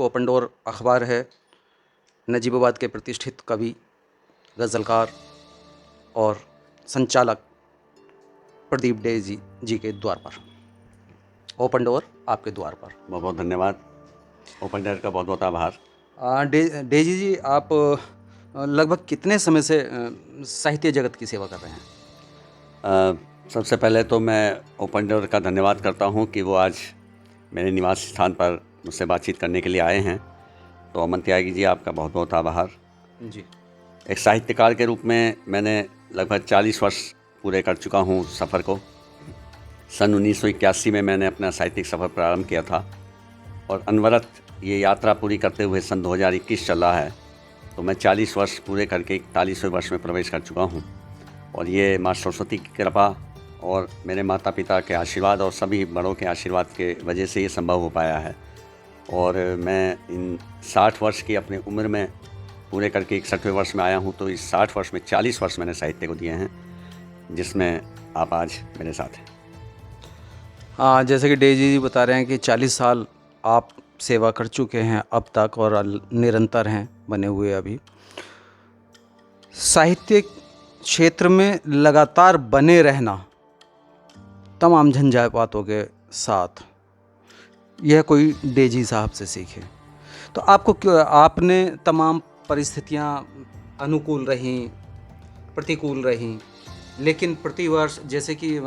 Open door अखबार है नजीबाबाद के प्रतिष्ठित कवि, गज़लकार और संचालक प्रदीप डे जी के द्वार पर। ओपन डोर आपके द्वार पर। बहुत बहुत धन्यवाद। ओपन डोर का बहुत बहुत आभार। डेजी जी, आप लगभग कितने समय से साहित्य जगत की सेवा कर रहे हैं? सबसे पहले तो मैं ओपन डोर का धन्यवाद करता हूं कि वो आज मेरे निवास स्थान पर मुझसे बातचीत करने के लिए आए हैं। तो अमन त्यागी जी, आपका बहुत बहुत आभार जी। एक साहित्यकार के रूप में मैंने लगभग 40 वर्ष पूरे कर चुका हूं सफ़र को। सन 1981 में मैंने अपना साहित्यिक सफ़र प्रारंभ किया था और अनवरत ये यात्रा पूरी करते हुए सन 2021 चल रहा है। तो मैं 40 वर्ष पूरे करके 41वें वर्ष में प्रवेश कर चुका हूँ और ये माँ सरस्वती की कृपा और मेरे माता पिता के आशीर्वाद और सभी बड़ों के आशीर्वाद के वजह से ये संभव हो पाया है। और मैं इन 60 वर्ष की अपनी उम्र में पूरे करके 61वें वर्ष में आया हूँ। तो इस 60 वर्ष में 40 वर्ष मैंने साहित्य को दिए हैं, जिसमें आप आज मेरे साथ हैं। हाँ, जैसे कि डेजी जी बता रहे हैं कि 40 साल आप सेवा कर चुके हैं अब तक और निरंतर हैं बने हुए। अभी साहित्य क्षेत्र में लगातार बने रहना तमाम झंझावातों के साथ, यह कोई डेजी साहब से सीखे। तो आपको क्यों, आपने तमाम परिस्थितियां अनुकूल रहीं, प्रतिकूल रहीं, लेकिन प्रतिवर्ष जैसे कि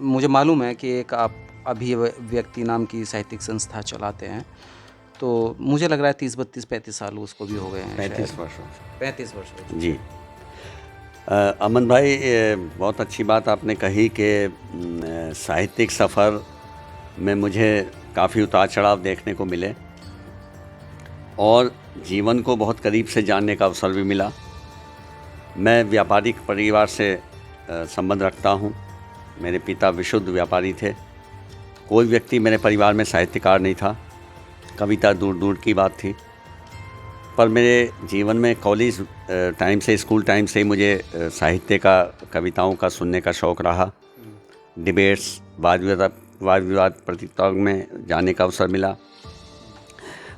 मुझे मालूम है कि एक आप अभिव्यक्ति नाम की साहित्यिक संस्था चलाते हैं, तो मुझे लग रहा है 30-32-35 साल उसको भी हो गए हैं। 35 वर्ष जी। अमन भाई, बहुत अच्छी बात आपने कही कि साहित्यिक सफ़र में मुझे काफ़ी उतार चढ़ाव देखने को मिले और जीवन को बहुत करीब से जानने का अवसर भी मिला। मैं व्यापारिक परिवार से संबंध रखता हूँ। मेरे पिता विशुद्ध व्यापारी थे। कोई व्यक्ति मेरे परिवार में साहित्यकार नहीं था। कविता दूर दूर की बात थी। पर मेरे जीवन में कॉलेज टाइम से, स्कूल टाइम से ही मुझे साहित्य का, कविताओं का सुनने का शौक़ रहा। डिबेट्स, वाद विवाद प्रतियोगिताओं में जाने का अवसर मिला।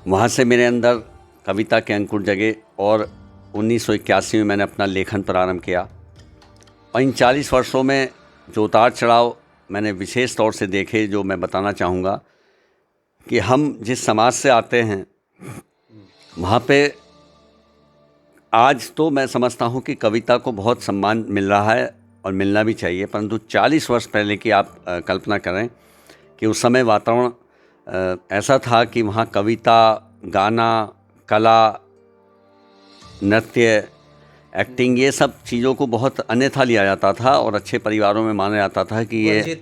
वहाँ से मेरे अंदर कविता के अंकुर जगे और 1981 में मैंने अपना लेखन प्रारंभ किया। और इन 40 वर्षों में जो उतार चढ़ाव मैंने विशेष तौर से देखे, जो मैं बताना चाहूँगा कि हम जिस समाज से आते हैं वहाँ पे आज तो मैं समझता हूँ कि कविता को बहुत सम्मान मिल रहा है और मिलना भी चाहिए, परंतु 40 वर्ष पहले की आप कल्पना करें कि उस समय वातावरण ऐसा था कि वहाँ कविता, गाना, कला, नृत्य, एक्टिंग, ये सब चीज़ों को बहुत अन्यथा लिया जाता था और अच्छे परिवारों में माना जाता था कि ये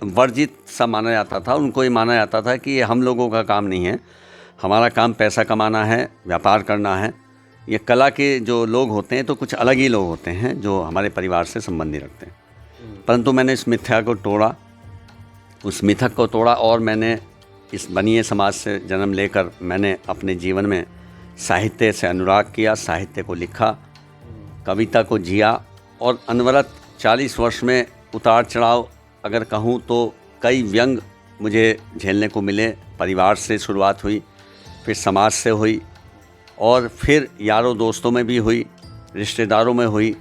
वर्जित सा माना जाता था। उनको ये माना जाता था कि ये हम लोगों का काम नहीं है, हमारा काम पैसा कमाना है, व्यापार करना है। ये कला के जो लोग होते हैं तो कुछ अलग ही लोग होते हैं जो हमारे परिवार से संबंध नहीं रखते हैं। परंतु मैंने इस मिथ्या को तोड़ा, उस मिथक को तोड़ा और मैंने इस बनिए समाज से जन्म लेकर मैंने अपने जीवन में साहित्य से अनुराग किया, साहित्य को लिखा, कविता को जिया और अनवरत 40 वर्ष में उतार चढ़ाव अगर कहूँ तो कई व्यंग मुझे झेलने को मिले। परिवार से शुरुआत हुई, फिर समाज से हुई और फिर यारों दोस्तों में भी हुई, रिश्तेदारों में हुई,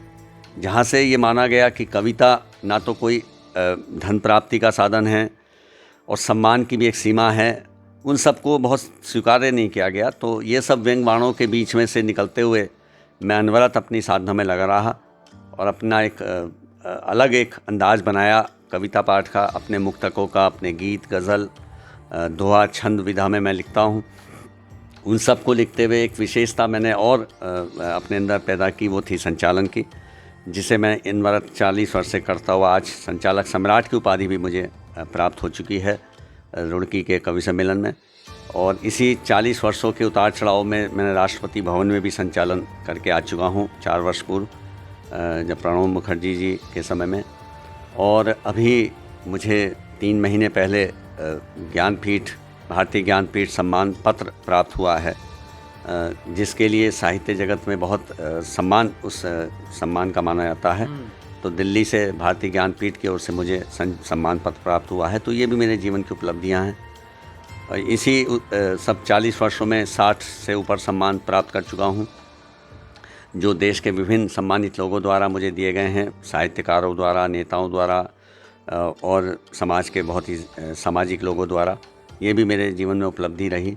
जहाँ से ये माना गया कि कविता ना तो कोई धन प्राप्ति का साधन है और सम्मान की भी एक सीमा है, उन सबको बहुत स्वीकार्य नहीं किया गया। तो ये सब व्यंग बाणों के बीच में से निकलते हुए मैं अनवरत अपनी साधना में लगा रहा और अपना एक अलग एक अंदाज़ बनाया कविता पाठ का, अपने मुक्तकों का, अपने गीत, गज़ल, दोहा, छंद विधा में मैं लिखता हूँ। उन सब को लिखते हुए एक विशेषता मैंने और अपने अंदर पैदा की, वो थी संचालन की, जिसे मैं अनवरत 40 वर्ष से करता हुआ आज संचालक सम्राट की उपाधि भी मुझे प्राप्त हो चुकी है रुड़की के कवि सम्मेलन में। और इसी 40 वर्षों के उतार चढ़ाव में मैंने राष्ट्रपति भवन में भी संचालन करके आ चुका हूँ 4 वर्ष पूर्व, जब प्रणब मुखर्जी जी के समय में। और अभी मुझे 3 महीने पहले ज्ञानपीठ, भारतीय ज्ञानपीठ सम्मान पत्र प्राप्त हुआ है, जिसके लिए साहित्य जगत में बहुत सम्मान, उस सम्मान का माना जाता है। तो दिल्ली से भारतीय ज्ञानपीठ की ओर से मुझे सम्मान पत्र प्राप्त हुआ है। तो ये भी मेरे जीवन की उपलब्धियां हैं। और इसी सब 40 वर्षों में 60 से ऊपर सम्मान प्राप्त कर चुका हूँ, जो देश के विभिन्न सम्मानित लोगों द्वारा मुझे दिए गए हैं, साहित्यकारों द्वारा, नेताओं द्वारा और समाज के बहुत ही सामाजिक लोगों द्वारा। ये भी मेरे जीवन में उपलब्धि रही।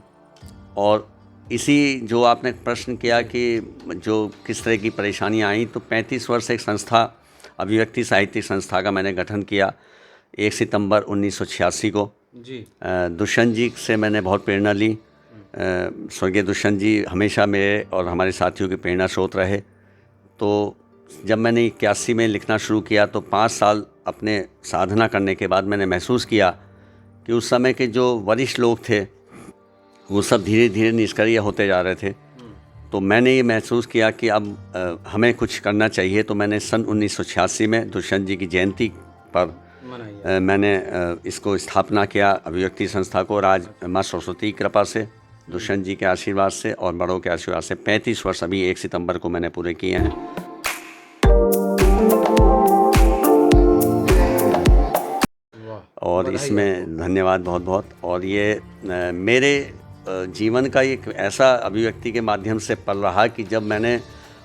और इसी जो आपने प्रश्न किया कि जो किस तरह की परेशानियाँ आई, तो 35 वर्ष एक संस्था, अभिव्यक्ति साहित्यिक संस्था का मैंने गठन किया 1 सितंबर 1986 को जी। दुष्यंत जी से मैंने बहुत प्रेरणा ली। स्वर्गीय दुष्यंत जी हमेशा मेरे और हमारे साथियों के प्रेरणा स्रोत रहे। तो जब मैंने 81 में लिखना शुरू किया तो 5 साल अपने साधना करने के बाद मैंने महसूस किया कि उस समय के जो वरिष्ठ लोग थे वो सब धीरे धीरे निष्क्रिय होते जा रहे थे। तो मैंने ये महसूस किया कि अब हमें कुछ करना चाहिए। तो मैंने सन 1986 में दुष्यंत जी की जयंती पर मैंने इसको स्थापना किया, अभिव्यक्ति संस्था को। और आज माँ सरस्वती की कृपा से, दुष्यंत जी के आशीर्वाद से और बड़ों के आशीर्वाद से 35 वर्ष अभी 1 सितंबर को मैंने पूरे किए हैं। और इसमें धन्यवाद बहुत बहुत। और ये मेरे जीवन का एक ऐसा अभिव्यक्ति के माध्यम से पल रहा कि जब मैंने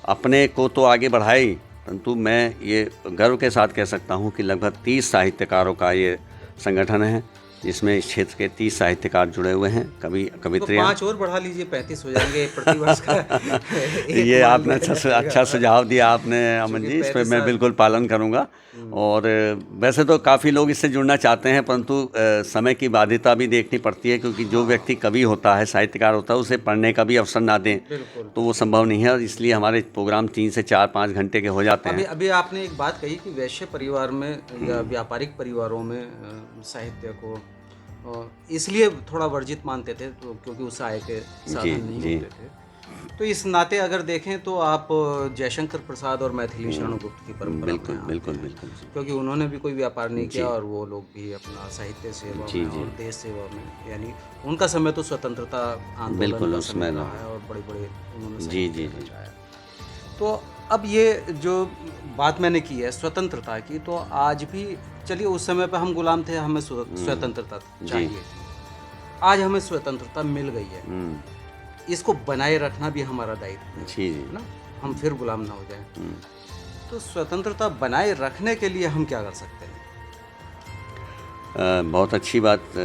अपने को तो आगे बढ़ाई, परंतु मैं ये गर्व के साथ कह सकता हूँ कि लगभग 30 साहित्यकारों का ये संगठन है, जिसमें इस क्षेत्र के 30 साहित्यकार जुड़े हुए हैं। कवित्रियाँ 5 और बढ़ा लीजिए, 35 हो जाएंगे प्रतिवर्ष का। ये आपने अच्छा सुझाव दिया आपने अमन जी, इस पर मैं बिल्कुल पालन करूंगा। और वैसे तो काफ़ी लोग इससे जुड़ना चाहते हैं, परंतु समय की बाध्यता भी देखनी पड़ती है, क्योंकि जो व्यक्ति कवि होता है, साहित्यकार होता है, उसे पढ़ने का भी अवसर ना दें तो वो संभव नहीं है। और इसलिए हमारे प्रोग्राम 3 से 4-5 घंटे के हो जाते हैं। अभी आपने एक बात कही कि वैश्य परिवार में या व्यापारिक परिवारों में साहित्य को इसलिए थोड़ा वर्जित मानते थे, तो क्योंकि उस आय के साधन नहीं होते थे। तो इस नाते अगर देखें तो आप जयशंकर प्रसाद और मैथिली शरण गुप्त की परंपरा में बिल्कुल, क्योंकि उन्होंने भी कोई व्यापार नहीं किया और वो लोग भी अपना साहित्य सेवा में और देश सेवा में, यानी उनका समय तो स्वतंत्रता आंदोलन का समय रहा है और बड़े उन्होंने बचाया। तो अब ये जो बात मैंने की है स्वतंत्रता की, तो आज भी चलिए, उस समय पे हम गुलाम थे, हमें स्वतंत्रता चाहिए। आज हमें स्वतंत्रता मिल गई है, इसको बनाए रखना भी हमारा दायित्व है ना, हम फिर गुलाम ना हो जाए। तो स्वतंत्रता बनाए रखने के लिए हम क्या कर सकते हैं? बहुत अच्छी बात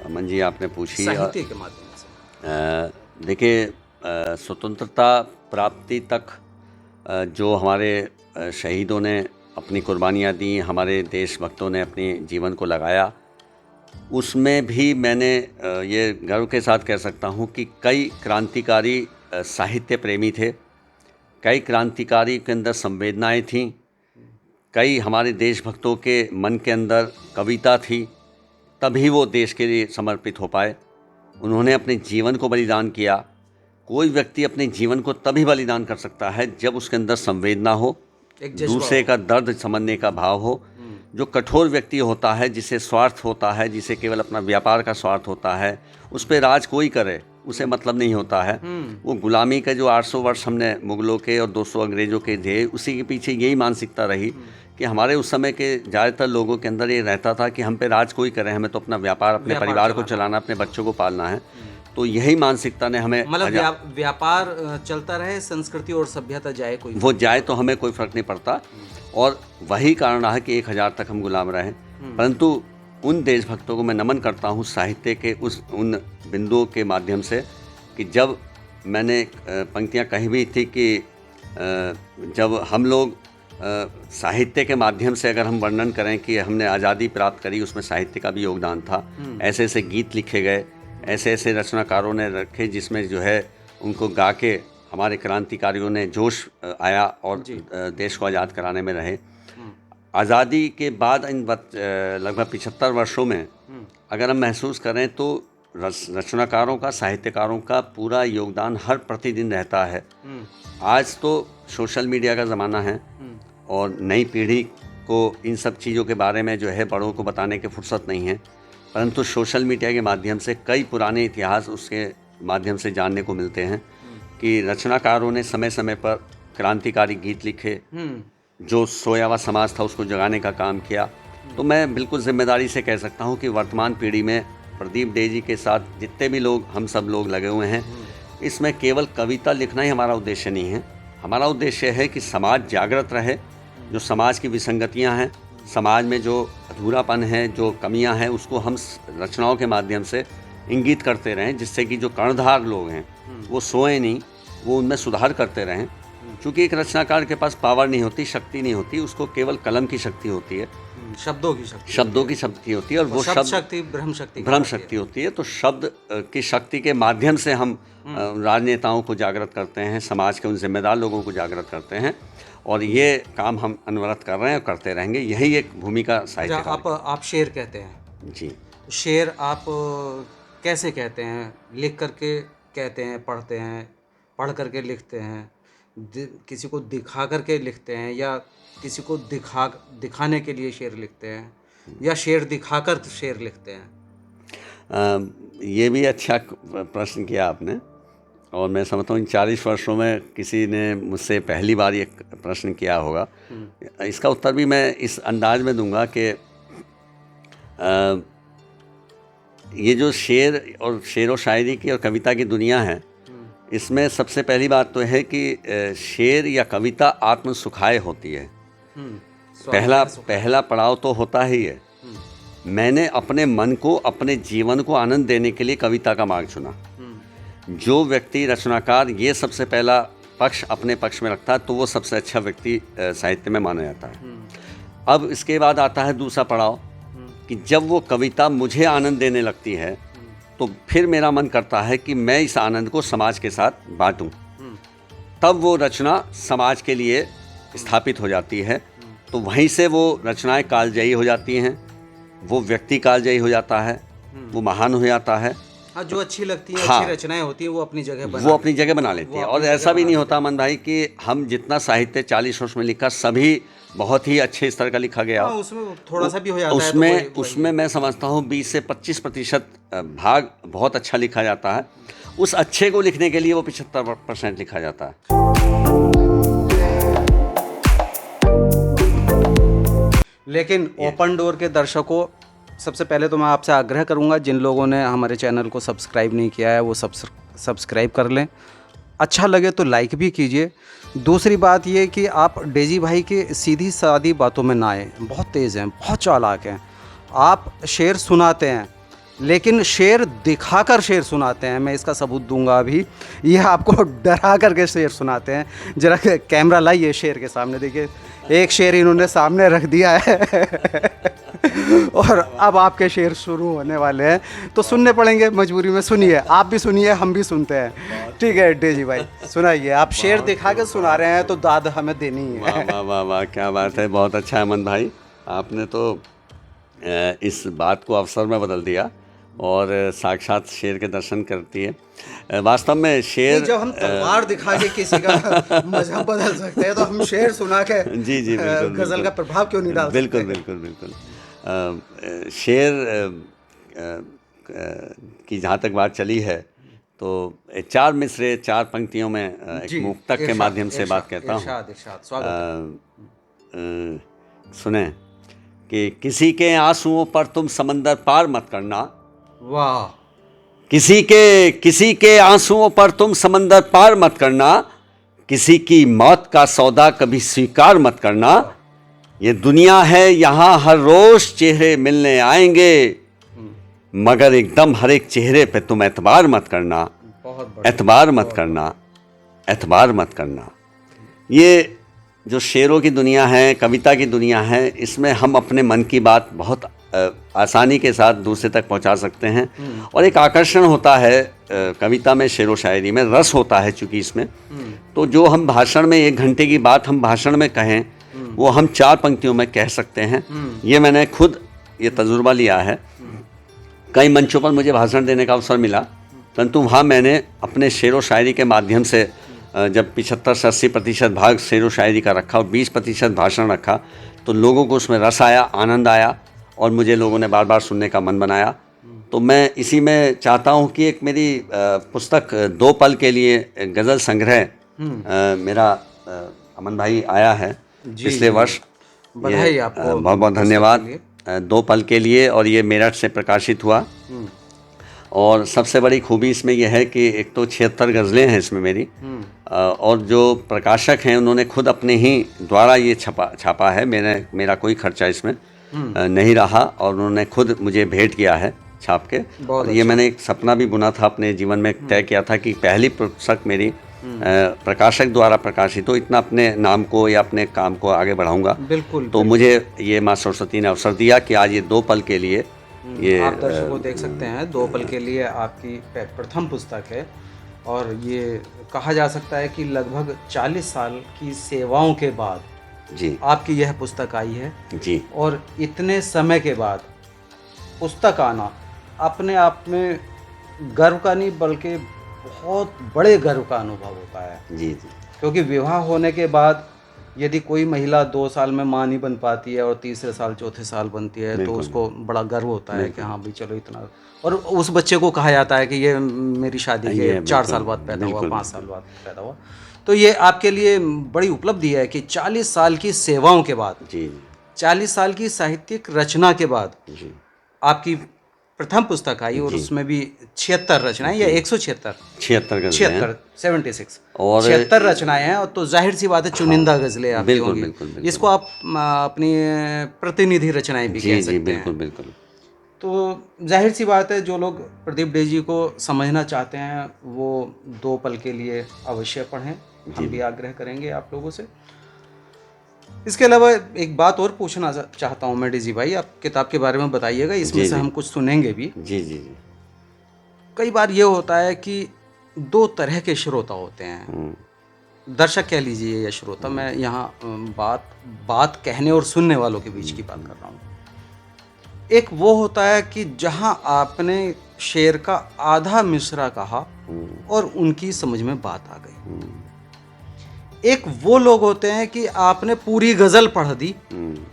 अमन जी आपने पूछी। साहित्य के माध्यम से देखिए, स्वतंत्रता प्राप्ति तक जो हमारे शहीदों ने अपनी कुर्बानियाँ दी, हमारे देशभक्तों ने अपने जीवन को लगाया, उसमें भी मैंने ये गर्व के साथ कह सकता हूँ कि कई क्रांतिकारी साहित्य प्रेमी थे, कई क्रांतिकारी के अंदर संवेदनाएं थीं, कई हमारे देशभक्तों के मन के अंदर कविता थी, तभी वो देश के लिए समर्पित हो पाए। उन्होंने अपने जीवन को बलिदान किया। कोई व्यक्ति अपने जीवन को तभी बलिदान कर सकता है जब उसके अंदर संवेदना हो, दूसरे का दर्द समझने का भाव हो। जो कठोर व्यक्ति होता है, जिसे स्वार्थ होता है, जिसे केवल अपना व्यापार का स्वार्थ होता है, उस पर राज कोई करे उसे मतलब नहीं होता है। वो गुलामी के जो 800 वर्ष हमने मुगलों के और 200 अंग्रेज़ों के थे, उसी के पीछे यही मानसिकता रही कि हमारे उस समय के ज़्यादातर लोगों के अंदर ये रहता था कि हम पे राज कोई करे, हमें तो अपना व्यापार, अपने परिवार को चलाना, अपने बच्चों को पालना है। तो यही मानसिकता ने हमें, मतलब व्यापार चलता रहे, संस्कृति और सभ्यता जाए, कोई वो जाए तो हमें कोई फर्क नहीं पड़ता। और वही कारण रहा कि 1000 तक हम गुलाम रहे। परंतु उन देशभक्तों को मैं नमन करता हूँ साहित्य के उन बिंदुओं के माध्यम से कि जब मैंने पंक्तियाँ कही भी थी कि जब हम लोग साहित्य के माध्यम से अगर हम वर्णन करें कि हमने आज़ादी प्राप्त करी, उसमें साहित्य का भी योगदान था। ऐसे ऐसे गीत लिखे गए, ऐसे ऐसे रचनाकारों ने रखे जिसमें जो है उनको गा के हमारे क्रांतिकारियों ने जोश आया और देश को आज़ाद कराने में रहे। आज़ादी के बाद इन लगभग 75 वर्षों में अगर हम महसूस करें तो रचनाकारों का, साहित्यकारों का पूरा योगदान हर प्रतिदिन रहता है। आज तो सोशल मीडिया का ज़माना है और नई पीढ़ी को इन सब चीज़ों के बारे में जो है बड़ों को बताने की फुर्सत नहीं है, परंतु सोशल मीडिया के माध्यम से कई पुराने इतिहास उसके माध्यम से जानने को मिलते हैं कि रचनाकारों ने समय समय पर क्रांतिकारी गीत लिखे, जो सोया हुआ समाज था उसको जगाने का काम किया। तो मैं बिल्कुल जिम्मेदारी से कह सकता हूँ कि वर्तमान पीढ़ी में प्रदीप डे जी के साथ जितने भी लोग, हम सब लोग लगे हुए हैं। इसमें केवल कविता लिखना ही हमारा उद्देश्य नहीं है। हमारा उद्देश्य है कि समाज जागृत रहे, जो समाज की विसंगतियां हैं, समाज में जो अधूरापन है, जो कमियां हैं, उसको हम रचनाओं के माध्यम से इंगित करते रहें, जिससे कि जो कर्णधार लोग हैं वो सोए नहीं, वो उनमें सुधार करते रहें। क्योंकि एक रचनाकार के पास पावर नहीं होती, शक्ति नहीं होती, उसको केवल कलम की शक्ति होती है, शब्दों की शक्ति होती है। और वो शब्द शक्ति ब्रह्म शक्ति होती है। तो शब्द की शक्ति के माध्यम से हम राजनेताओं को जागृत करते हैं, समाज के उन जिम्मेदार लोगों को जागृत करते हैं, और ये काम हम अनवरत कर रहे हैं और करते रहेंगे। यही एक भूमिका साहित्य। आप शेर कहते हैं जी। शेर आप कैसे कहते हैं? लिख करके कहते हैं, पढ़ते हैं, पढ़ करके लिखते हैं, किसी को दिखा करके लिखते हैं, या किसी को दिखाने के लिए शेर लिखते हैं, या शेर दिखाकर शेर लिखते हैं? ये भी अच्छा प्रश्न किया आपने, और मैं समझता हूँ इन 40 वर्षों में किसी ने मुझसे पहली बार ये प्रश्न किया होगा। इसका उत्तर भी मैं इस अंदाज में दूंगा कि ये जो शेर व शायरी की और कविता की दुनिया है, इसमें सबसे पहली बात तो है कि शेर या कविता आत्म सुखाय होती है। पहला पड़ाव तो होता ही है। मैंने अपने मन को, अपने जीवन को आनंद देने के लिए कविता का मार्ग चुना। जो व्यक्ति रचनाकार ये सबसे पहला पक्ष अपने पक्ष में रखता है, तो वो सबसे अच्छा व्यक्ति साहित्य में माना जाता है। अब इसके बाद आता है दूसरा पड़ाव कि जब वो कविता मुझे आनंद देने लगती है, तो फिर मेरा मन करता है कि मैं इस आनंद को समाज के साथ बांटूं। तब वो रचना समाज के लिए स्थापित हो जाती है। तो वहीं से वो रचनाएं कालजयी हो जाती हैं, वो व्यक्ति कालजयी हो जाता है, वो महान हो जाता है। हाँ, जो अच्छी लगती है, अच्छी रचनाएं होती हैं, वो अपनी जगह बना लेती है। और ऐसा भी नहीं होता अमन भाई कि हम जितना साहित्य 40 वर्ष में लिखा सभी बहुत ही अच्छे स्तर का लिखा गया। उसमें थोड़ा सा भी हो जाता है। उसमें मैं समझता हूँ 20 से 25% भाग बहुत अच्छा लिखा जाता है। उस अच्छे को लिखने के लिए वो 75% लिखा जाता है। लेकिन ओपन डोर के दर्शकों, सबसे पहले तो मैं आपसे आग्रह करूंगा, जिन लोगों ने हमारे चैनल को सब्सक्राइब नहीं किया है वो सब्सक्राइब कर लें। अच्छा लगे तो लाइक भी कीजिए। दूसरी बात ये कि आप डेजी भाई की सीधी सादी बातों में ना आए, बहुत तेज़ हैं, बहुत चालाक हैं। आप शेर सुनाते हैं, लेकिन शेर दिखाकर शेर सुनाते हैं। मैं इसका सबूत दूंगा अभी। ये आपको डरा करके शेर सुनाते हैं। जरा कैमरा लाइए शेर के सामने, देखिए एक शेर इन्होंने सामने रख दिया है और अब आपके शेर शुरू होने वाले हैं, तो सुनने पड़ेंगे मजबूरी में। सुनिए, आप भी सुनिए, हम भी सुनते हैं। ठीक है डेजी भाई, सुनाइए। आप शेर दिखा के सुना रहे हैं तो दाद हमें देनी है। वाह वाह वाह, क्या बात है, बहुत अच्छा है अमन भाई। आपने तो इस बात को अवसर में बदल दिया और साक्षात शेर के दर्शन करती है। वास्तव में शेर, जब हम तलवार दिखा के किसी का मजहब बदल सकते हैं, तो हम शेर सुना के जी बिल्कुल, गजल का प्रभाव क्यों नहीं डाल सकते? बिल्कुल। शेर की जहाँ तक बात चली है, तो 4 मिसरे 4 पंक्तियों में एक मुक्तक के माध्यम से बात कहता हूँ। सुने कि किसी के आंसुओं पर तुम समंदर पार मत करना। वाह। किसी के आंसुओं पर तुम समंदर पार मत करना, किसी की मौत का सौदा कभी स्वीकार मत करना। ये दुनिया है, यहाँ हर रोज चेहरे मिलने आएंगे, मगर एकदम हर एक चेहरे पे तुम एतबार मत करना, एतबार मत करना। ये जो शेरों की दुनिया है, कविता की दुनिया है, इसमें हम अपने मन की बात बहुत आसानी के साथ दूसरे तक पहुंचा सकते हैं। और एक आकर्षण होता है कविता में, शेर व शायरी में रस होता है चूँकि इसमें। तो जो हम भाषण में 1 घंटे की बात हम भाषण में कहें, वो हम 4 पंक्तियों में कह सकते हैं। ये मैंने खुद ये तजुर्बा लिया है। कई मंचों पर मुझे भाषण देने का अवसर मिला, परंतु वहाँ मैंने अपने शेर व शायरी के माध्यम से जब 75 से 80% भाग शेर व शायरी का रखा और 20% भाषण रखा, तो लोगों को उसमें रस आया, आनंद आया, और मुझे लोगों ने बार बार सुनने का मन बनाया। तो मैं इसी में चाहता हूँ कि एक मेरी पुस्तक 2 पल के लिए गज़ल संग्रह मेरा अमन भाई आया है पिछले वर्ष। बधाई आपको, बहुत बहुत धन्यवाद। 2 पल के लिए, और ये मेरठ से प्रकाशित हुआ। और सबसे बड़ी खूबी इसमें यह है कि एक तो 76 गज़लें हैं इसमें मेरी, और जो प्रकाशक हैं उन्होंने खुद अपने ही द्वारा ये छापा है। मेरा कोई खर्चा इसमें नहीं रहा, और उन्होंने खुद मुझे भेंट किया है छाप के। और ये मैंने एक सपना भी बुना था अपने जीवन में, तय किया था कि पहली पुस्तक मेरी प्रकाशक द्वारा प्रकाशित हो, इतना अपने नाम को या अपने काम को आगे बढ़ाऊंगा। बिल्कुल। तो मुझे ये माँ सरस्वती ने अवसर दिया कि आज ये 2 पल के लिए ये आप दर्शकों देख सकते हैं, 2 पल के लिए आपकी प्रथम पुस्तक है, और ये कहा जा सकता है कि लगभग 40 साल की सेवाओं के बाद जी आपकी यह पुस्तक आई है जी। और इतने समय के बाद पुस्तक आना अपने आप में गर्व का नहीं बल्कि बहुत बड़े गर्व का अनुभव होता है। जी जी। क्योंकि विवाह होने के बाद यदि कोई महिला 2 साल में माँ नहीं बन पाती है और तीसरे साल चौथे साल बनती है, तो उसको बड़ा गर्व होता है कि हाँ भाई चलो इतना, और उस बच्चे को कहा जाता है कि ये मेरी शादी के 4 साल बाद पैदा हुआ, 5 साल बाद पैदा हुआ। तो ये आपके लिए बड़ी उपलब्धि है कि 40 साल की सेवाओं के बाद, जी 40 साल की साहित्यिक रचना के बाद जी आपकी प्रथम पुस्तक आई, और उसमें भी 76 रचनाएं या 176 76 और 76 रचनाएं हैं, और तो जाहिर सी बात है चुनिंदा गजलें आपकी होंगी। बिल्कुल। इसको आप अपनी प्रतिनिधि रचनाएं भी कह सकते हैं। बिल्कुल। तो जाहिर सी बात है जो लोग प्रदीप डे जी को समझना चाहते हैं वो 2 पल के लिए अवश्य पढ़ें, हम भी आग्रह करेंगे आप लोगों से। इसके अलावा एक बात और पूछना चाहता हूँ मैं डीजी भाई, आप किताब के बारे में बताइएगा, इसमें से हम कुछ सुनेंगे भी। जी जी। कई बार ये होता है कि 2 तरह के श्रोता होते हैं, दर्शक कह लीजिए या श्रोता, मैं यहाँ बात कहने और सुनने वालों के बीच की बात कर रहा हूँ। एक वो होता है कि जहाँ आपने शेर का आधा मिसरा कहा और उनकी समझ में बात आ गई। एक वो लोग होते हैं कि आपने पूरी गजल पढ़ दी,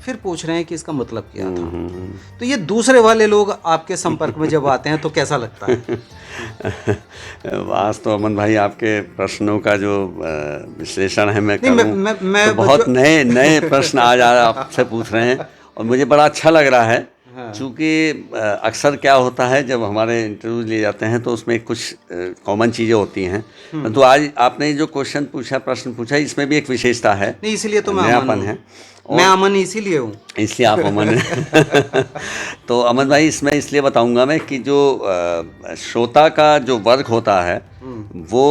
फिर पूछ रहे हैं कि इसका मतलब क्या था। तो ये दूसरे वाले लोग आपके संपर्क में जब आते हैं तो कैसा लगता है? वास्तव अमन भाई, आपके प्रश्नों का जो विश्लेषण है मैं करूं, मैं तो बहुत नए प्रश्न आज आपसे पूछ रहे हैं, और मुझे बड़ा अच्छा लग रहा है। चूँकि अक्सर क्या होता है जब हमारे इंटरव्यू लिए जाते हैं तो उसमें कुछ कॉमन चीज़ें होती हैं, तो आज आपने जो प्रश्न पूछा, इसमें भी एक विशेषता है। नहीं, इसलिए तो मैं नयापन है। मैं अमन इसीलिए हूँ, इसलिए आप अमन हैं। तो अमन भाई, इसमें इसलिए बताऊंगा मैं कि जो श्रोता का जो वर्ग होता है वो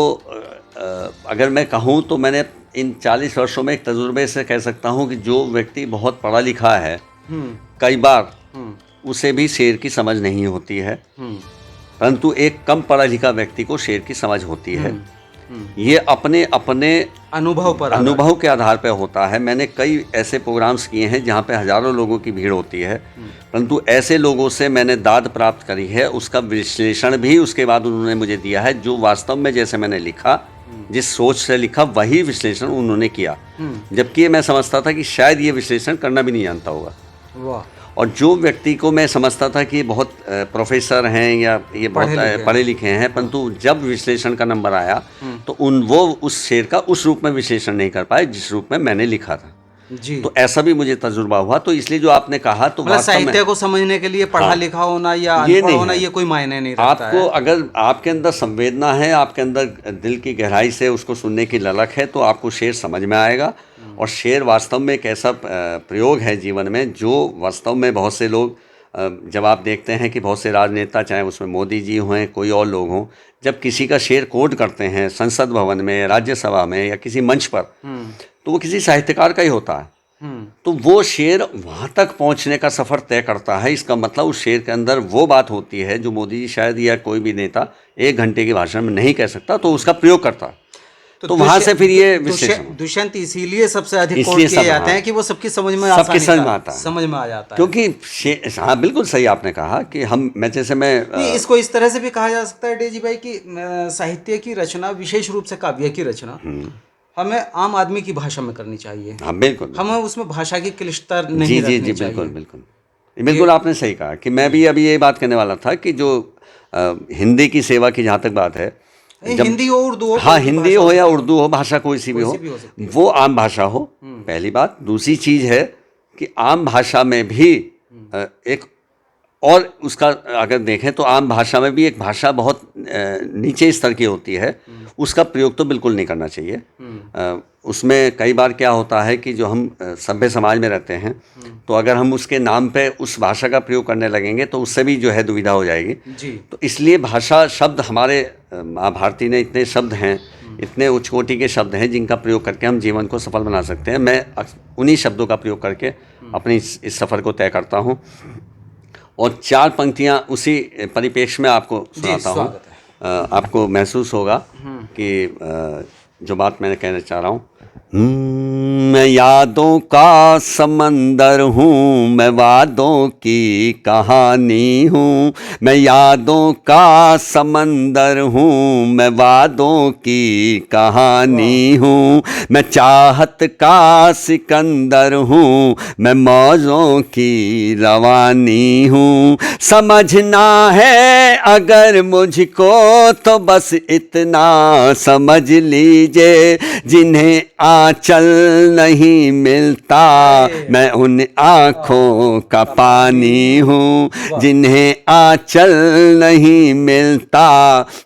अगर मैं कहूँ तो मैंने इन 40 वर्षों में एक तजुर्बे से कह सकता हूँ कि जो व्यक्ति बहुत पढ़ा लिखा है कई बार उसे भी शेर की समझ नहीं होती है, परंतु एक कम पढ़ा लिखा व्यक्ति को शेर की समझ होती है। ये अपने अपने अनुभव के आधार पर होता है। मैंने कई ऐसे प्रोग्राम्स किए हैं जहाँ पे हजारों लोगों की भीड़ होती है, परंतु ऐसे लोगों से मैंने दाद प्राप्त करी है, उसका विश्लेषण भी उसके बाद उन्होंने मुझे दिया है, जो वास्तव में जैसे मैंने लिखा, जिस सोच से लिखा, वही विश्लेषण उन्होंने किया, जबकि मैं समझता था कि शायद ये विश्लेषण करना भी नहीं जानता होगा। वाह। और जो व्यक्ति को मैं समझता था कि बहुत प्रोफेसर हैं या ये बहुत पढ़े लिखे हैं, परंतु जब विश्लेषण का नंबर आया तो वो उस शेर का उस रूप में विश्लेषण नहीं कर पाए जिस रूप में मैंने लिखा था जी। तो ऐसा भी मुझे तजुर्बा हुआ। तो इसलिए जो आपने कहा, तो साहित्य को समझने के लिए पढ़ा लिखा होना या अनपढ़ होना ये कोई मायने नहीं रखता है। आपको अगर आपके अंदर संवेदना है, आपके अंदर दिल की गहराई से उसको सुनने की ललक है, तो आपको शेर समझ में आएगा। और शेर वास्तव में एक ऐसा प्रयोग है जीवन में जो वास्तव में बहुत से लोग, जब आप देखते हैं कि बहुत से राजनेता, चाहे उसमें मोदी जी हों, कोई और लोग हों, जब किसी का शेर कोट करते हैं संसद भवन में, राज्यसभा में या किसी मंच पर, तो वो किसी साहित्यकार का ही होता है। तो वो शेर वहाँ तक पहुँचने का सफ़र तय करता है। इसका मतलब उस शेर के अंदर वो बात होती है जो मोदी जी शायद या कोई भी नेता 1 घंटे के भाषण में नहीं कह सकता, तो उसका प्रयोग करता है। तो वहाँ से फिर ये दुष्यंत इसीलिए सबसे अधिक कोट किए जाते हैं कि वो सबकी समझ में आता है, समझ में आ जाता है। क्योंकि हाँ, बिल्कुल सही आपने कहा कि मैं इसको इस तरह से भी कहा जा सकता है डे जी भाई कि साहित्य की रचना, विशेष रूप से काव्य की रचना, हमें आम आदमी की भाषा में करनी चाहिए। हाँ, बिल्कुल। हमें उसमें भाषा की क्लिष्टता नहीं रखनी चाहिए। बिल्कुल आपने सही कहा कि मैं भी अभी ये बात कहने वाला था कि जो हिंदी की सेवा की जहाँ तक बात है, हिंदी हो उर्दू हो, हाँ, हिंदी हो या उर्दू हो, भाषा कोई सी भी हो, वो आम भाषा हो, पहली बात। दूसरी चीज़ है कि आम भाषा में भी एक और उसका अगर देखें तो आम भाषा में भी एक भाषा बहुत नीचे स्तर की होती है, उसका प्रयोग तो बिल्कुल नहीं करना चाहिए। उसमें कई बार क्या होता है कि जो हम सभ्य समाज में रहते हैं, तो अगर हम उसके नाम पे उस भाषा का प्रयोग करने लगेंगे तो उससे भी जो है दुविधा हो जाएगी जी। तो इसलिए भाषा शब्द हमारे महाभारती ने इतने शब्द हैं, इतने उच्च कोटि के शब्द हैं जिनका प्रयोग करके हम जीवन को सफल बना सकते हैं। मैं उन्हीं शब्दों का प्रयोग करके अपनी इस सफ़र को तय करता हूँ और 4 पंक्तियाँ उसी परिप्रेक्ष्य में आपको सुनाता हूँ। आपको महसूस होगा कि जो बात मैंने कहना चाह रहा हूँ। मैं यादों का समंदर हूँ, मैं वादों की कहानी हूँ। मैं यादों का समंदर हूँ, मैं वादों की कहानी हूँ। मैं चाहत का सिकंदर हूँ, मैं मौजों की रवानी हूँ। समझना है अगर मुझको तो बस इतना समझ लीजिए, जिन्हें आंचल नहीं मिलता मैं उन आँखों का पानी हूँ। जिन्हें आंचल नहीं मिलता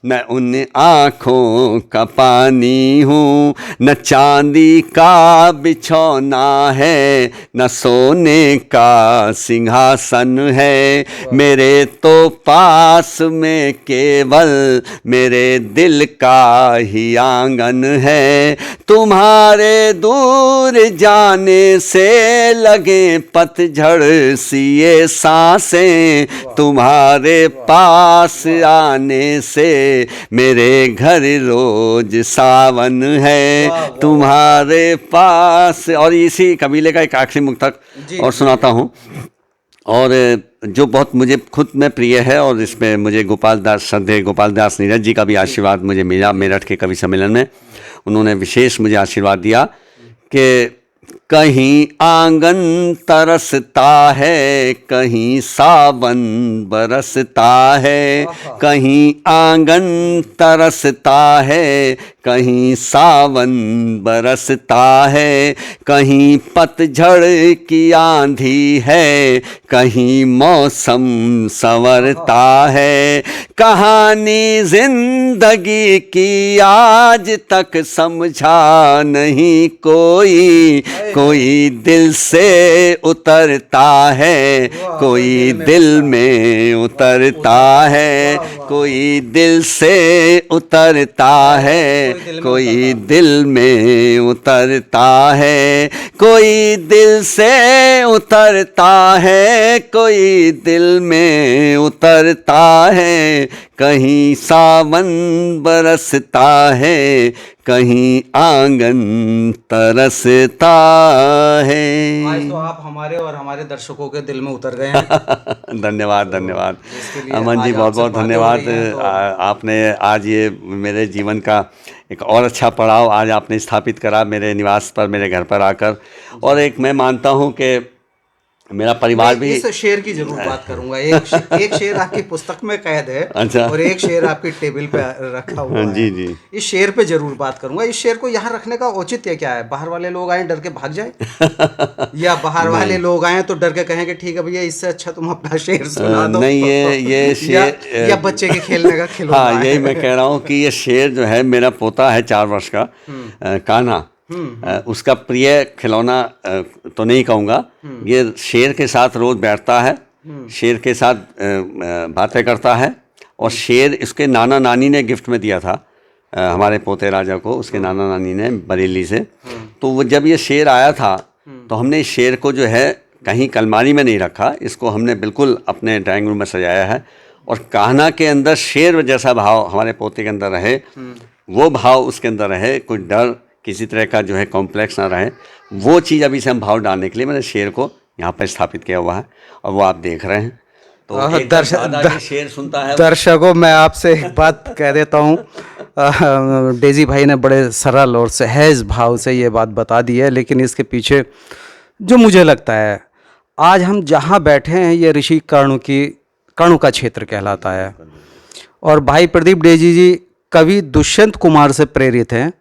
मैं उन आँखों का पानी हूँ। न चांदी का बिछौना है, न सोने का सिंहासन है, मेरे तो पास में केवल मेरे दिल का ही आंगन है। तुम्हारे दूर जाने से लगे पतझड़ सी ये सांसें, तुम्हारे पास आने से मेरे घर रोज सावन है। तुम्हारे पास, और इसी कबीले का एक आखिरी मुक्तक और सुनाता हूँ, और जो बहुत मुझे खुद में प्रिय है, और इसमें मुझे श्रद्धेय गोपाल दास नीरज जी का भी आशीर्वाद मुझे मिला मेरठ के कवि सम्मेलन में। उन्होंने विशेष मुझे आशीर्वाद दिया कि कहीं आंगन तरसता है, कहीं सावन बरसता है। कहीं आंगन तरसता है, कहीं सावन बरसता है। कहीं पतझड़ की आंधी है, कहीं मौसम संवरता है। कहानी जिंदगी की आज तक समझा नहीं कोई, कोई दिल से उतरता है, कोई दिल में उतरता है। कोई दिल से उतरता है, कोई दिल में उतरता है। कोई दिल से उतरता है, कोई दिल में उतरता है। कहीं सावन बरसता है, कहीं आंगन तरसता है। आज तो आप हमारे और हमारे दर्शकों के दिल में उतर गए हैं। धन्यवाद, धन्यवाद अमन जी, आज बहुत बहुत आपसे बातें धन्यवाद। हो रही हैं तो आपने आज ये मेरे जीवन का एक और अच्छा पड़ाव आज आपने स्थापित करा मेरे निवास पर, मेरे घर पर आकर। और एक मैं मानता हूँ कि मेरा परिवार भी, इस शेर की जरूर बात करूंगा। एक शेर आपकी पुस्तक में कैद है, अच्छा, और एक शेर आपकी टेबल पे रखा हुआ है। जी जी, इस शेर पे जरूर बात करूंगा। इस शेर को यहाँ रखने का औचित्य क्या है? बाहर वाले लोग आए डर के भाग जाए, या बाहर वाले लोग आए तो डर के कहें कि ठीक है भैया, इससे अच्छा तुम अपना शेर सुना दो। नहीं, ये शेर या बच्चे के खेलने का खिलौना। हाँ, यही मैं कह रहा हूँ कि ये शेर जो है, मेरा पोता है 4 वर्ष का, कान्हा, उसका प्रिय खिलौना तो नहीं कहूँगा। ये शेर के साथ रोज बैठता है, शेर के साथ बातें करता है, और शेर इसके नाना नानी ने गिफ्ट में दिया था हमारे पोते राजा को, उसके नाना नानी ने बरेली से। तो वो जब ये शेर आया था तो हमने इस शेर को जो है कहीं अलमारी में नहीं रखा, इसको हमने बिल्कुल अपने ड्राइंग रूम में सजाया है। और कान्हा के अंदर शेर जैसा भाव हमारे पोते के अंदर रहे, वो भाव उसके अंदर रहे, कोई डर किसी तरह का जो है कॉम्प्लेक्स ना रहे, वो चीज़ अभी से हम भाव डालने के लिए मैंने शेर को यहाँ पर स्थापित किया हुआ है, और वो आप देख रहे हैं। तो शेर सुनता है। दर्शकों, मैं आपसे एक बात कह देता हूँ। डेजी भाई ने बड़े सरल और सहज भाव से ये बात बता दी है, लेकिन इसके पीछे जो मुझे लगता है, आज हम जहाँ बैठे हैं ये ऋषि कर्णों का क्षेत्र कहलाता है। और भाई प्रदीप डेजी जी कवि दुष्यंत कुमार से प्रेरित हैं,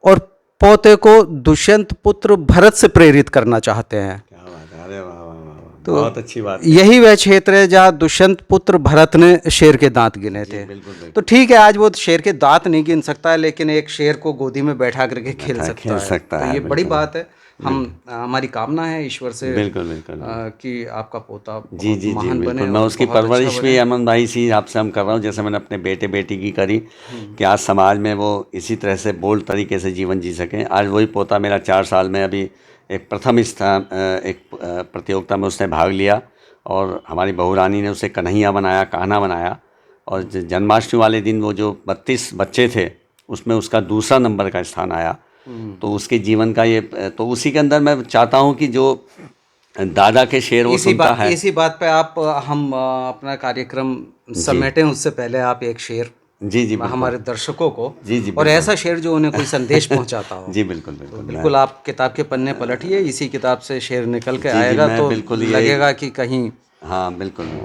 और पोते को दुष्यंत पुत्र भरत से प्रेरित करना चाहते हैं। क्या बात है, अरे वाह वाह वाह। तो बहुत अच्छी बात। यही वह क्षेत्र है जहाँ दुष्यंत पुत्र भरत ने शेर के दांत गिने थे। बिल्कुल। तो ठीक है, आज वो शेर के दांत नहीं गिन सकता है, लेकिन एक शेर को गोदी में बैठा करके खेल सकता है। तो ये बड़ी बात है। हमारी कामना है ईश्वर से बिल्कुल कि आपका पोता जी महान बने। बिल्कुल। मैं उसकी परवरिश भी अमन भाई सी आपसे हम कर रहा हूँ, जैसे मैंने अपने बेटे बेटी की करी, कि आज समाज में वो इसी तरह से बोल्ड तरीके से जीवन जी सकें। आज वही पोता मेरा 4 साल में अभी एक प्रथम स्थान एक प्रतियोगिता में उसने भाग लिया, और हमारी बहू रानी ने उसे कन्हैया बनाया, कान्हा बनाया, और जन्माष्टमी वाले दिन वो जो 32 बच्चे थे उसमें उसका दूसरा नंबर का स्थान आया। तो उसके जीवन का ये, तो उसी के अंदर मैं चाहता हूँ कि जो दादा के शेर वो सुनता है। इसी बात पे आप हम अपना कार्यक्रम समेटें उससे पहले आप एक शेर जी हमारे दर्शकों को, जी और ऐसा शेर जो उन्हें कोई संदेश पहुंचाता हो। जी बिल्कुल। तो बिल्कुल आप किताब के पन्ने पलटिए, इसी किताब से शेर निकल के आएगा तो बिल्कुल लगेगा कि कहीं हाँ बिल्कुल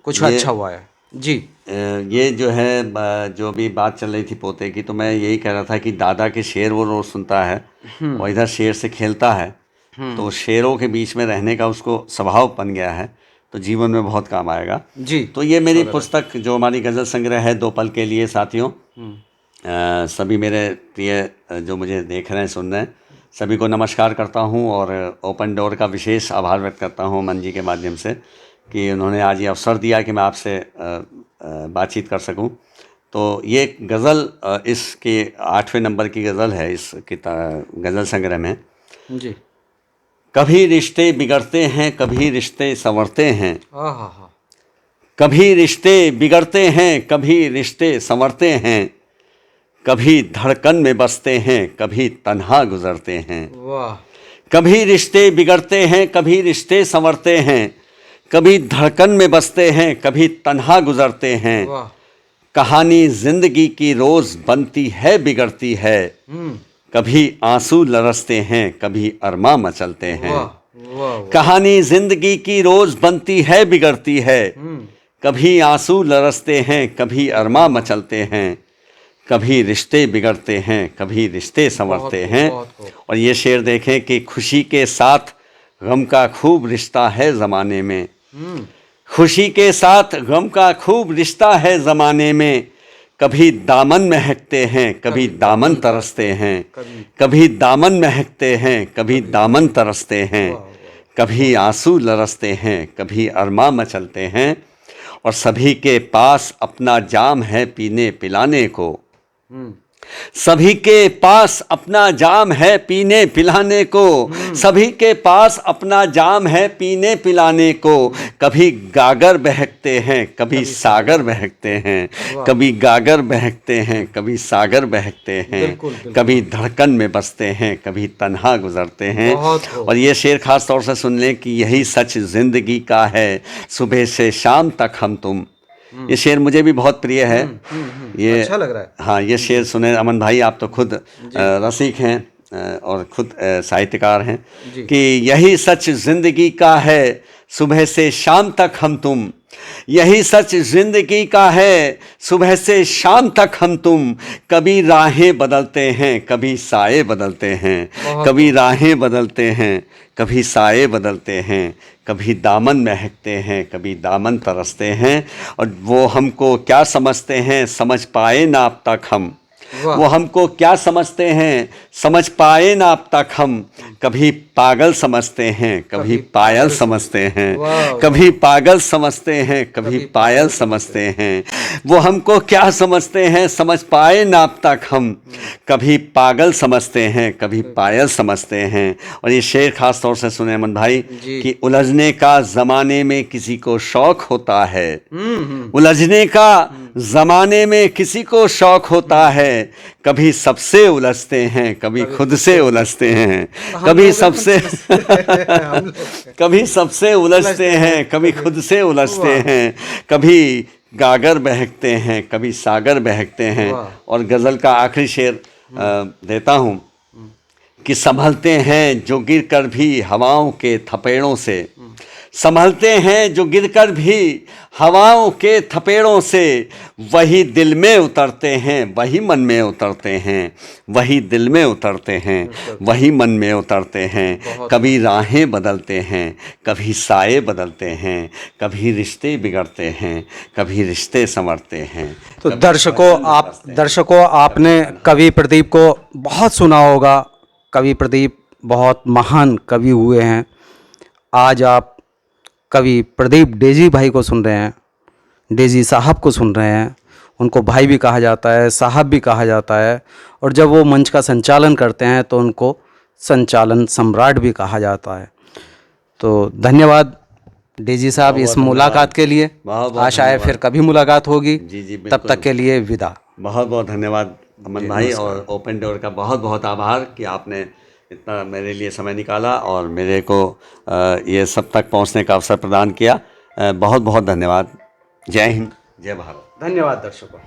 कुछ अच्छा हुआ है। जी ये जो है, जो भी बात चल रही थी पोते की, तो मैं यही कह रहा था कि दादा के शेर वो रोज़ सुनता है और इधर शेर से खेलता है, तो शेरों के बीच में रहने का उसको स्वभाव बन गया है, तो जीवन में बहुत काम आएगा। जी तो ये मेरी पुस्तक जो हमारी गज़ल संग्रह है 2 पल के लिए, साथियों सभी मेरे प्रिय जो मुझे देख रहे हैं सुन रहे हैं सभी को नमस्कार करता हूँ, और ओपन डोर का विशेष आभार व्यक्त करता हूँ मन जी के माध्यम से कि उन्होंने आज ये अवसर दिया कि मैं आपसे बातचीत कर सकूं। तो ये गज़ल इसके 8वें नंबर की गज़ल है इस गज़ल संग्रह में। जी कभी रिश्ते बिगड़ते हैं, कभी रिश्ते संवरते हैं, आहा, कभी रिश्ते बिगड़ते हैं, कभी रिश्ते संवरते हैं, कभी धड़कन में बसते हैं, कभी तन्हा गुजरते हैं। वाह। कभी रिश्ते बिगड़ते हैं, कभी रिश्ते संवरते हैं, कभी धड़कन में बसते हैं, कभी तन्हा गुजरते हैं। वाह। कहानी जिंदगी की रोज बनती है बिगड़ती है, कभी आंसू लरसते हैं, कभी अरमा मचलते हैं। वाह। कहानी जिंदगी की रोज बनती है बिगड़ती है, कभी आंसू लरसते हैं, कभी अरमा मचलते हैं, कभी रिश्ते बिगड़ते हैं, कभी रिश्ते संवरते हैं। और ये शेर देखें कि खुशी के साथ गम का खूब रिश्ता है ज़माने में, खुशी के साथ गम का खूब रिश्ता है ज़माने में, कभी दामन महकते हैं, कभी दामन तरसते हैं, कभी दामन महकते हैं, कभी दामन तरसते हैं, कभी आंसू लरसते हैं, कभी अरमा मचलते हैं। और सभी के पास अपना जाम है पीने पिलाने को, सभी के पास अपना जाम है पीने पिलाने को, सभी के पास अपना जाम है पीने पिलाने को। कभी गागर बहकते हैं, कभी सागर बहकते हैं, कभी गागर बहकते हैं, कभी सागर बहकते हैं, कभी धड़कन में बसते हैं, कभी तन्हा गुजरते हैं। और ये शेर खास तौर से सुन लें कि यही सच जिंदगी का है, सुबह से शाम तक हम तुम। ये शेर मुझे भी बहुत प्रिय है। ये अच्छा लग रहा है। हाँ, ये शेर सुने अमन भाई, आप तो खुद रसिक हैं और खुद साहित्यकार हैं, कि यही सच जिंदगी का है, सुबह से शाम तक हम तुम। यही सच जिंदगी का है, सुबह से शाम तक हम तुम। कभी राहें बदलते हैं, कभी साए बदलते हैं, कभी राहें बदलते हैं, कभी साए बदलते हैं, कभी दामन महकते हैं, कभी दामन तरसते हैं। और वो हमको क्या समझते हैं, समझ पाए ना अब तक हम। वो हमको क्या समझते हैं, समझ पाए ना अब तक हम। कभी पागल समझते हैं, कभी पायल समझते हैं, कभी पागल समझते हैं, कभी पायल समझते हैं। वो हमको क्या समझते हैं, समझ पाए ना अब तक हम। कभी पागल समझते हैं, कभी पायल समझते हैं। और ये शेर खास तौर से सुने अमन भाई कि उलझने का ज़माने में किसी को शौक होता है, उलझने का ज़माने में किसी को शौक होता है। कभी सबसे उलझते हैं, कभी खुद से उलझते हैं, कभी सबसे कभी सबसे उलझते हैं, कभी खुद से उलझते हैं, कभी गागर बहकते हैं, कभी सागर बहकते हैं। और गज़ल का आखिरी शेर देता हूँ कि संभलते हैं जो गिर कर भी हवाओं के थपेड़ों से, संभलते हैं जो गिरकर भी हवाओं के थपेड़ों से, वही दिल में उतरते हैं, वही मन में उतरते हैं, वही दिल में उतरते हैं, वही मन में उतरते हैं। कभी राहें बदलते हैं, कभी साए बदलते हैं, कभी रिश्ते बिगड़ते हैं, कभी रिश्ते संवरते हैं। तो दर्शकों आपने कवि प्रदीप को बहुत सुना होगा। कवि प्रदीप बहुत महान कवि हुए हैं। आज आप कवि प्रदीप डेजी भाई को सुन रहे हैं, डेजी साहब को सुन रहे हैं। उनको भाई भी कहा जाता है, साहब भी कहा जाता है, और जब वो मंच का संचालन करते हैं तो उनको संचालन सम्राट भी कहा जाता है। तो धन्यवाद डेजी साहब इस मुलाकात के लिए। आशा है फिर कभी मुलाकात होगी। जी तब तक के लिए विदा। बहुत बहुत धन्यवाद अमन भाई, और ओपन डोर का बहुत बहुत आभार कि आपने इतना मेरे लिए समय निकाला और मेरे को ये सब तक पहुंचने का अवसर प्रदान किया। बहुत बहुत धन्यवाद। जय हिंद, जय भारत। धन्यवाद दर्शकों।